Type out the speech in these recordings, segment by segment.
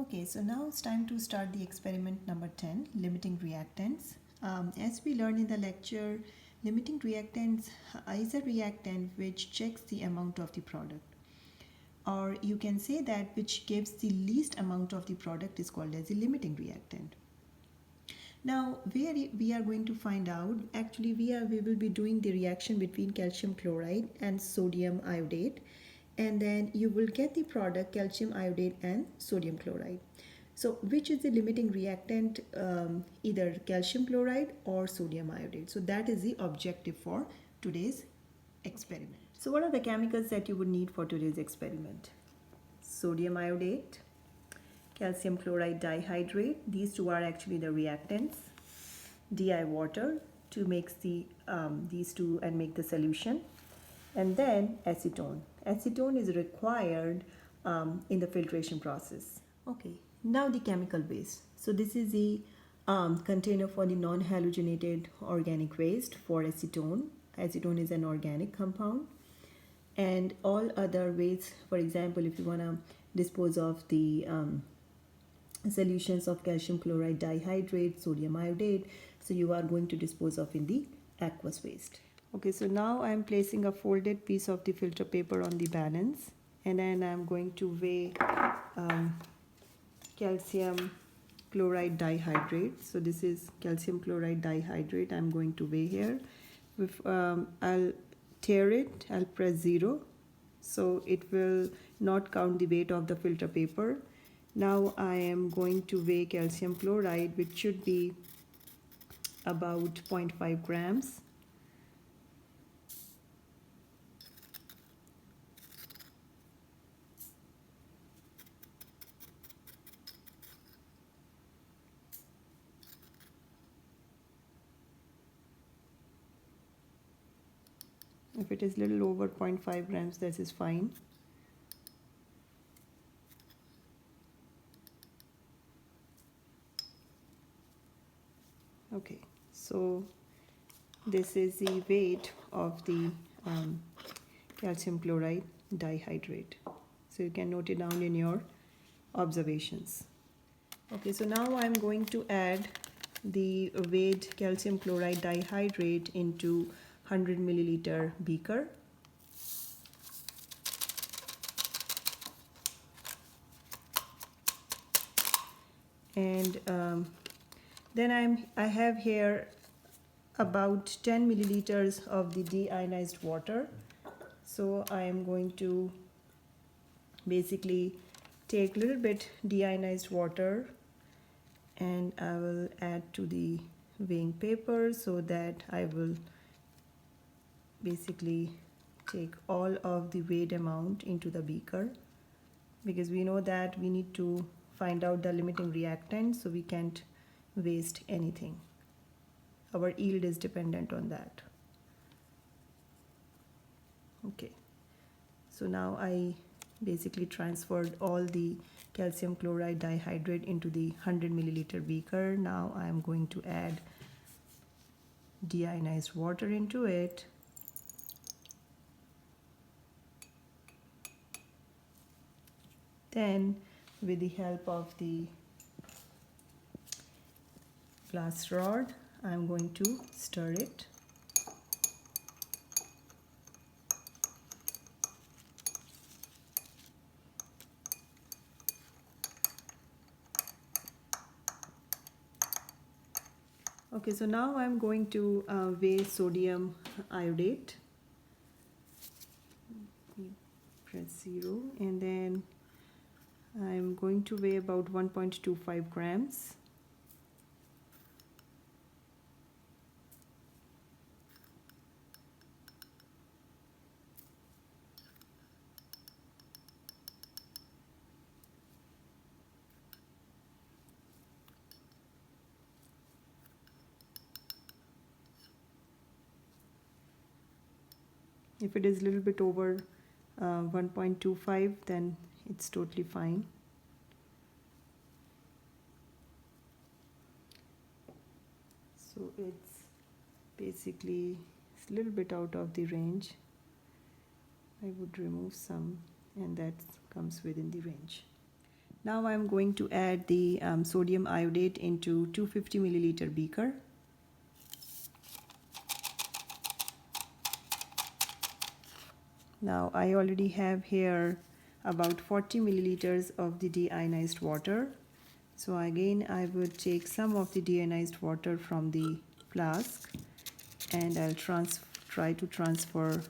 Okay, so now it's time to start the experiment number 10, limiting reactants. As we learned in the lecture, limiting reactants is a reactant which checks the amount of the product. Or you can say that which gives the least amount of the product is called as a limiting reactant. Now, where we are going to find out, actually we will be doing the reaction between calcium chloride and sodium iodate, and then you will get the product calcium iodate and sodium chloride. So which is the limiting reactant, either calcium chloride or sodium iodate? So that is the objective for today's experiment. So what are the chemicals that you would need for today's experiment? Sodium iodate, calcium chloride dihydrate, these two are actually the reactants, Di water to mix these two and make the solution, and then acetone. Acetone is required in the filtration process. Okay, now the chemical base. So this is the container for the non-halogenated organic waste for acetone. Acetone is an organic compound, and all other waste, for example, if you want to dispose of the solutions of calcium chloride dihydrate, sodium iodate, so you are going to dispose of in the aqueous waste. Okay, so now I am placing a folded piece of the filter paper on the balance, and then I am going to weigh calcium chloride dihydrate. So this is calcium chloride dihydrate. I'm going to weigh here. I'll tear it, I'll press 0, so it will not count the weight of the filter paper. Now I am going to weigh calcium chloride, which should be about 0.5 grams. If it is little over 0.5 grams, this is fine. Okay, so this is the weight of the calcium chloride dihydrate. So you can note it down in your observations. Okay, so now I'm going to add the weighed calcium chloride dihydrate into 100 milliliter beaker. And then I have here about 10 milliliters of the deionized water. So I am going to basically take a little bit deionized water, and I will add to the weighing paper so that I will basically take all of the weighed amount into the beaker, because we know that we need to find out the limiting reactant, so we can't waste anything. Our yield is dependent on that. Okay, so now I basically transferred all the calcium chloride dihydrate into the 100 milliliter beaker. Now I am going to add deionized water into it. Then with the help of the glass rod, I am going to stir it. Okay, so now I'm going to weigh sodium iodate. Press 0, and then I'm going to weigh about 1.25 grams. If it is a little bit over 1.25, then it's totally fine. So it's basically a little bit out of the range. I would remove some, and that comes within the range. Now I'm going to add the sodium iodate into 250 milliliter beaker. Now I already have here about 40 milliliters of the deionized water. So again I would take some of the deionized water from the flask and I'll try to transfer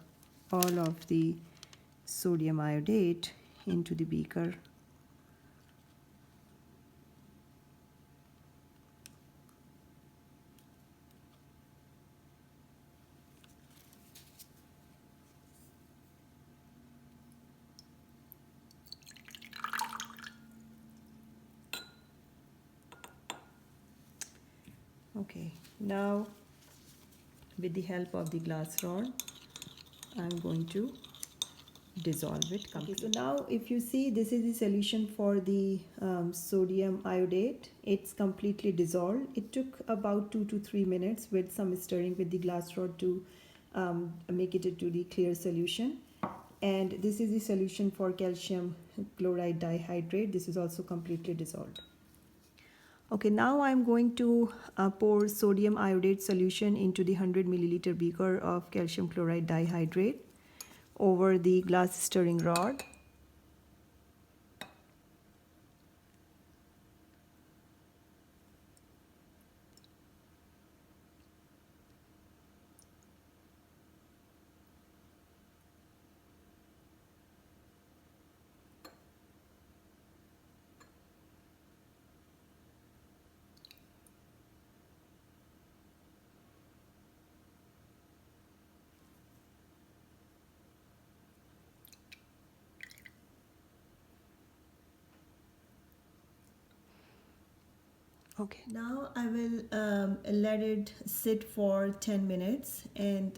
all of the sodium iodate into the beaker. Okay, now with the help of the glass rod, I'm going to dissolve it completely. Okay, so now if you see, this is the solution for the sodium iodate. It's completely dissolved. It took about 2 to 3 minutes with some stirring with the glass rod to make it into the clear solution. And this is the solution for calcium chloride dihydrate. This is also completely dissolved. Okay, now I'm going to pour sodium iodate solution into the 100 milliliter beaker of calcium chloride dihydrate over the glass stirring rod. Okay, now I will let it sit for 10 minutes and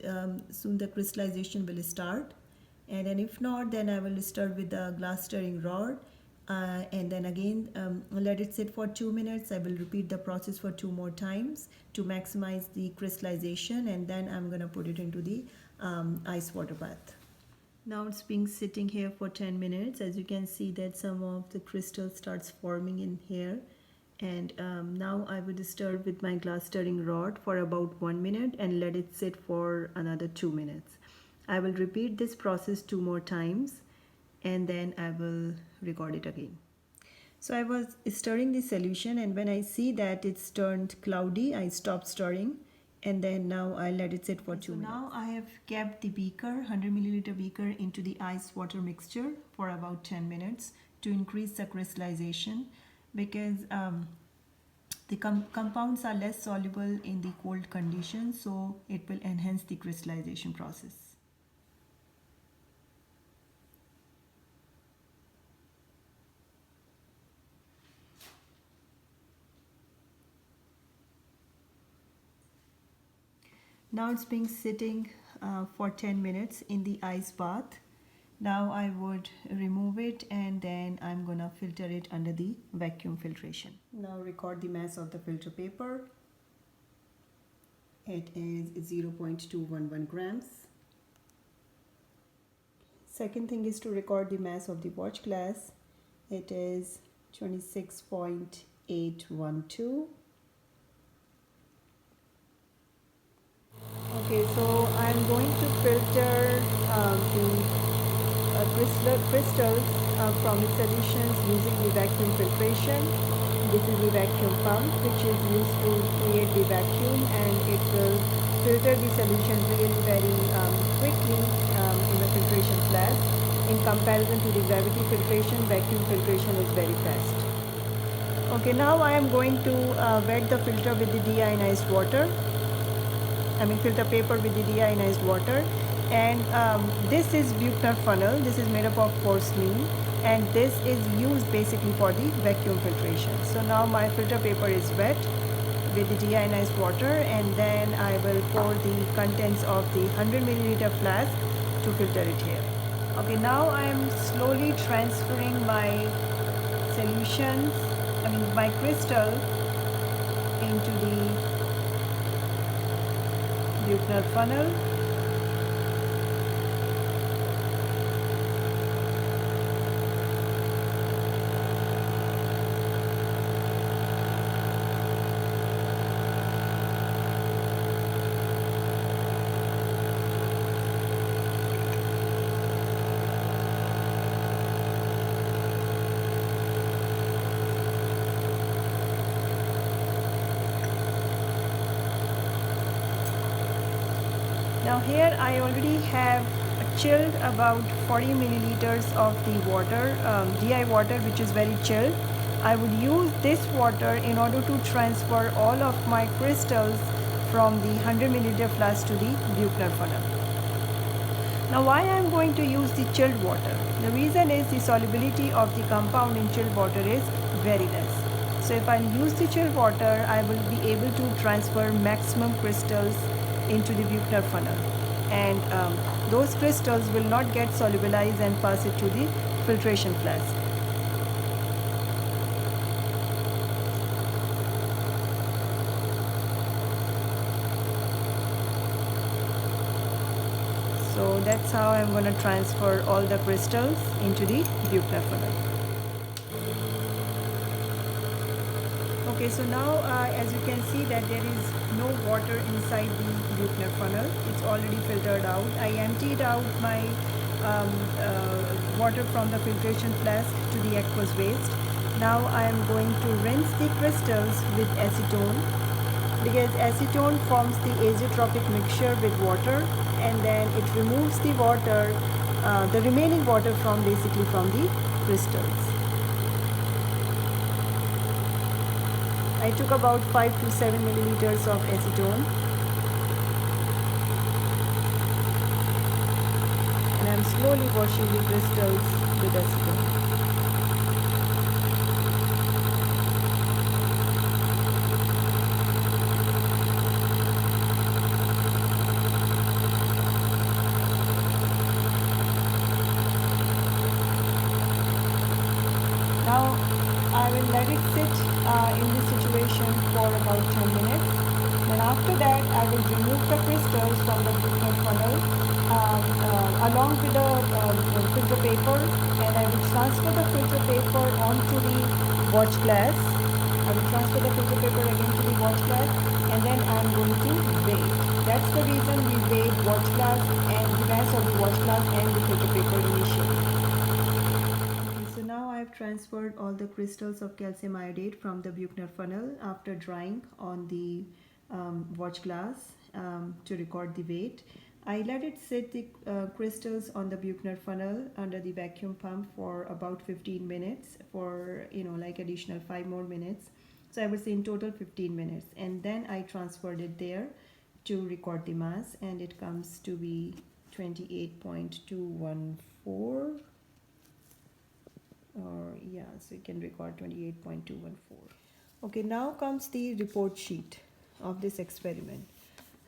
soon the crystallization will start. And then if not, then I will start with the glass stirring rod and then again let it sit for 2 minutes. I will repeat the process for 2 more times to maximize the crystallization, and then I'm gonna put it into the ice water bath. Now it's been sitting here for 10 minutes. As you can see that some of the crystal starts forming in here. And now I would stir with my glass stirring rod for about 1 minute and let it sit for another 2 minutes. I will repeat this process 2 more times and then I will record it again. So I was stirring the solution, and when I see that it's turned cloudy, I stop stirring, and then now I let it sit for 2 minutes. Now I have kept the beaker, 100 milliliter beaker, into the ice water mixture for about 10 minutes to increase the crystallization, because the compounds are less soluble in the cold conditions, so it will enhance the crystallization process. Now it's been sitting for 10 minutes in the ice bath. Now I would remove it and then I'm gonna filter it under the vacuum filtration. Now record the mass of the filter paper. It is 0.211 grams. Second thing is to record the mass of the watch glass. It is 26.812. Okay, so I'm going to filter the crystals from the solutions using the vacuum filtration. This is the vacuum pump which is used to create the vacuum, and it will filter the solution really very quickly in the filtration flask. In comparison to the gravity filtration, vacuum filtration is very fast. Okay, now I am going to wet the filter with the deionized water. Filter paper with the deionized water. And this is Buchner funnel. This is made up of porcelain, and this is used basically for the vacuum filtration. So now my filter paper is wet with the deionized water, and then I will pour the contents of the 100 milliliter flask to filter it here. Okay, now I am slowly transferring my solutions, my crystal into the Buchner funnel. Now here I already have chilled about 40 milliliters of the water, DI water, which is very chilled. I would use this water in order to transfer all of my crystals from the 100 milliliter flask to the Buchner funnel. Now why I am going to use the chilled water? The reason is the solubility of the compound in chilled water is very less. So if I use the chilled water, I will be able to transfer maximum crystals into the Buchner funnel, and those crystals will not get solubilized and pass it to the filtration flask. So that's how I'm going to transfer all the crystals into the Buchner funnel. Okay, so now as you can see that there is no water inside the Buchner funnel. It's already filtered out. I emptied out my water from the filtration flask to the aqueous waste. Now I am going to rinse the crystals with acetone, because acetone forms the azeotropic mixture with water, and then it removes the water, the remaining water from the crystals. I took about 5 to 7 milliliters of acetone, and I'm slowly washing the crystals with acetone. Now I will let it sit in this situation for about 10 minutes. Then after that I will remove the crystals from the Buchner funnel along with the filter paper, and I will transfer the filter paper onto the watch glass. I will transfer the filter paper again to the watch glass, and then I am going to weigh. That's the reason we weighed watch glass and the mass of the watch glass and the filter paper initially. So now I have transferred all the crystals of calcium iodate from the Buchner funnel after drying on the watch glass to record the weight. I let it sit the crystals on the Buchner funnel under the vacuum pump for about 15 minutes for like additional 5 more minutes. So I would say in total 15 minutes, and then I transferred it there to record the mass, and it comes to be 28.214, or yeah, so you can record 28.214. Okay, now comes the report sheet of this experiment.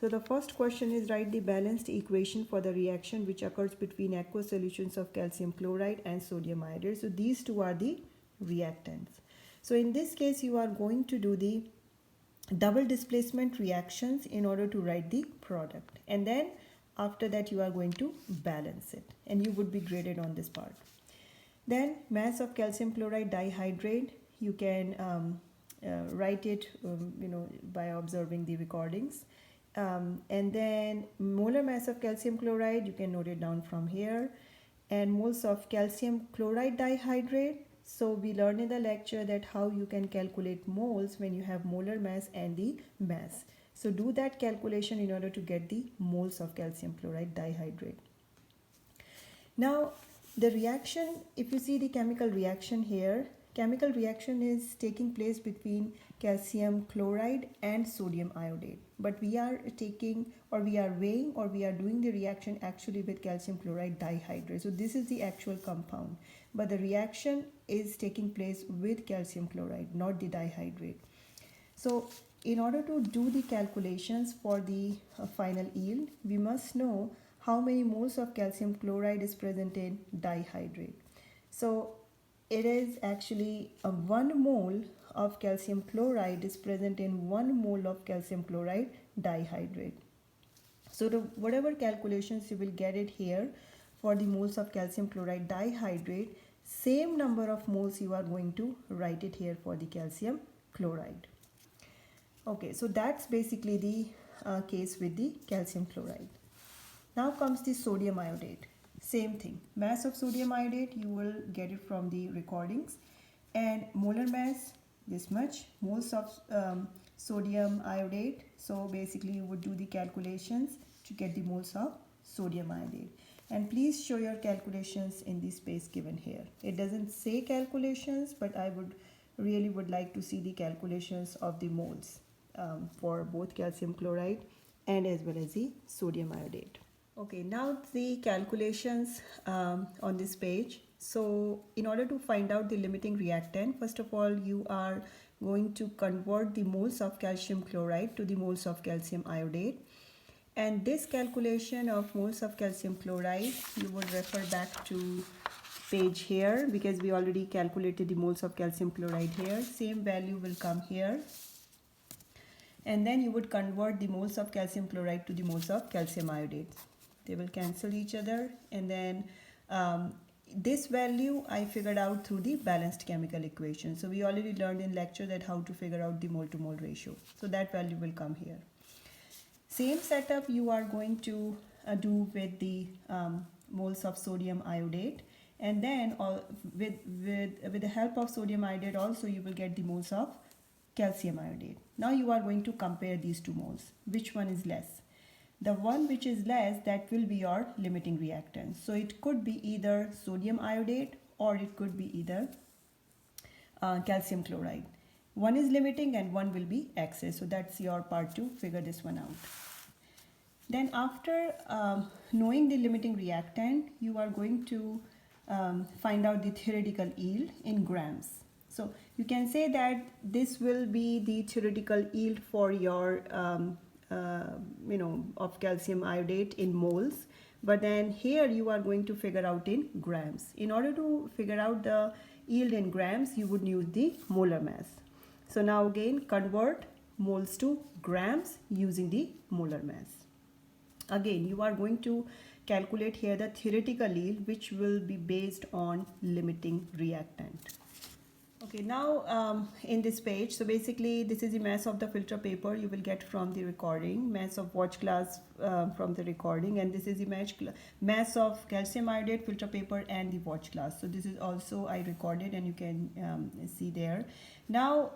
So the first question is, write the balanced equation for the reaction which occurs between aqueous solutions of calcium chloride and sodium iodide. So these two are the reactants. So in this case you are going to do the double displacement reactions in order to write the product, and then after that you are going to balance it, and you would be graded on this part. Then mass of calcium chloride dihydrate, you can write it by observing the recordings, and then molar mass of calcium chloride, you can note it down from here, and moles of calcium chloride dihydrate. So we learned in the lecture that how you can calculate moles when you have molar mass and the mass. So do that calculation in order to get the moles of calcium chloride dihydrate. Now the reaction, if you see the chemical reaction here, chemical reaction is taking place between calcium chloride and sodium iodate, but we are taking, or we are weighing, or we are doing the reaction actually with calcium chloride dihydrate. So this is the actual compound, but the reaction is taking place with calcium chloride, not the dihydrate. So in order to do the calculations for the final yield, we must know how many moles of calcium chloride is present in dihydrate. So it is actually 1 mole of calcium chloride is present in 1 mole of calcium chloride dihydrate. So whatever calculations you will get it here for the moles of calcium chloride dihydrate, same number of moles you are going to write it here for the calcium chloride. Okay, so that's basically the case with the calcium chloride. Now comes the sodium iodate. Same thing, mass of sodium iodate you will get it from the recordings, and molar mass this much, moles of sodium iodate. So basically you would do the calculations to get the moles of sodium iodide. And please show your calculations in the space given here. It doesn't say calculations, but I would like to see the calculations of the moles for both calcium chloride and as well as the sodium iodide. Okay, now the calculations on this page. So in order to find out the limiting reactant, first of all, you are going to convert the moles of calcium chloride to the moles of calcium iodide. And this calculation of moles of calcium chloride, you would refer back to page here, because we already calculated the moles of calcium chloride here. Same value will come here. And then you would convert the moles of calcium chloride to the moles of calcium iodide. They will cancel each other, and then this value I figured out through the balanced chemical equation. So we already learned in lecture that how to figure out the mole to mole ratio. So that value will come here. Same setup you are going to do with the moles of sodium iodide, and then with the help of sodium iodide also you will get the moles of calcium iodide. Now you are going to compare these two moles. Which one is less? The one which is less, that will be your limiting reactant. So it could be either sodium iodide or it could be either calcium chloride. One is limiting and one will be excess. So that's your part to figure this one out. Then after knowing the limiting reactant, you are going to find out the theoretical yield in grams. So you can say that this will be the theoretical yield for your of calcium iodide in moles, but then here you are going to figure out in grams. In order to figure out the yield in grams, you would use the molar mass. So now again convert moles to grams using the molar mass. Again you are going to calculate here the theoretical yield, which will be based on limiting reactant. Okay, now in this page, so basically this is the mass of the filter paper you will get from the recording, mass of watch glass from the recording, and this is the mass of calcium iodide filter paper and the watch glass. So this is also I recorded and you can see there. Now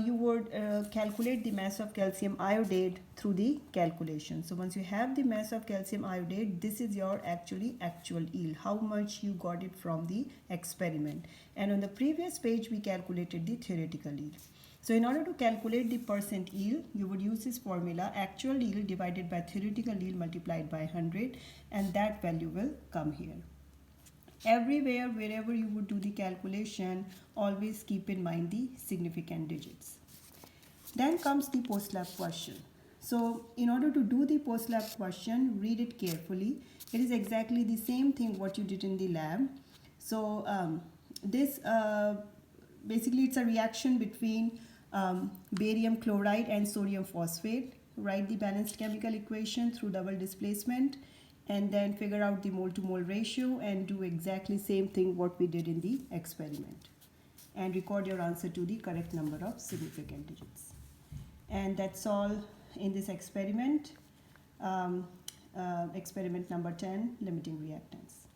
you would calculate the mass of calcium iodide through the calculation. So once you have the mass of calcium iodide, this is your actual yield, how much you got it from the experiment. And on the previous page we calculated the theoretical yield. So in order to calculate the percent yield, you would use this formula: actual yield divided by theoretical yield multiplied by 100, and that value will come here. Everywhere, wherever you would do the calculation, always keep in mind the significant digits. Then comes the post-lab question. So in order to do the post-lab question, read it carefully. It is exactly the same thing what you did in the lab. So this basically it's a reaction between barium chloride and sodium phosphate. Write the balanced chemical equation through double displacement, and then figure out the mole to mole ratio and do exactly same thing what we did in the experiment, and record your answer to the correct number of significant digits. And that's all in this experiment, experiment number 10, limiting reactants.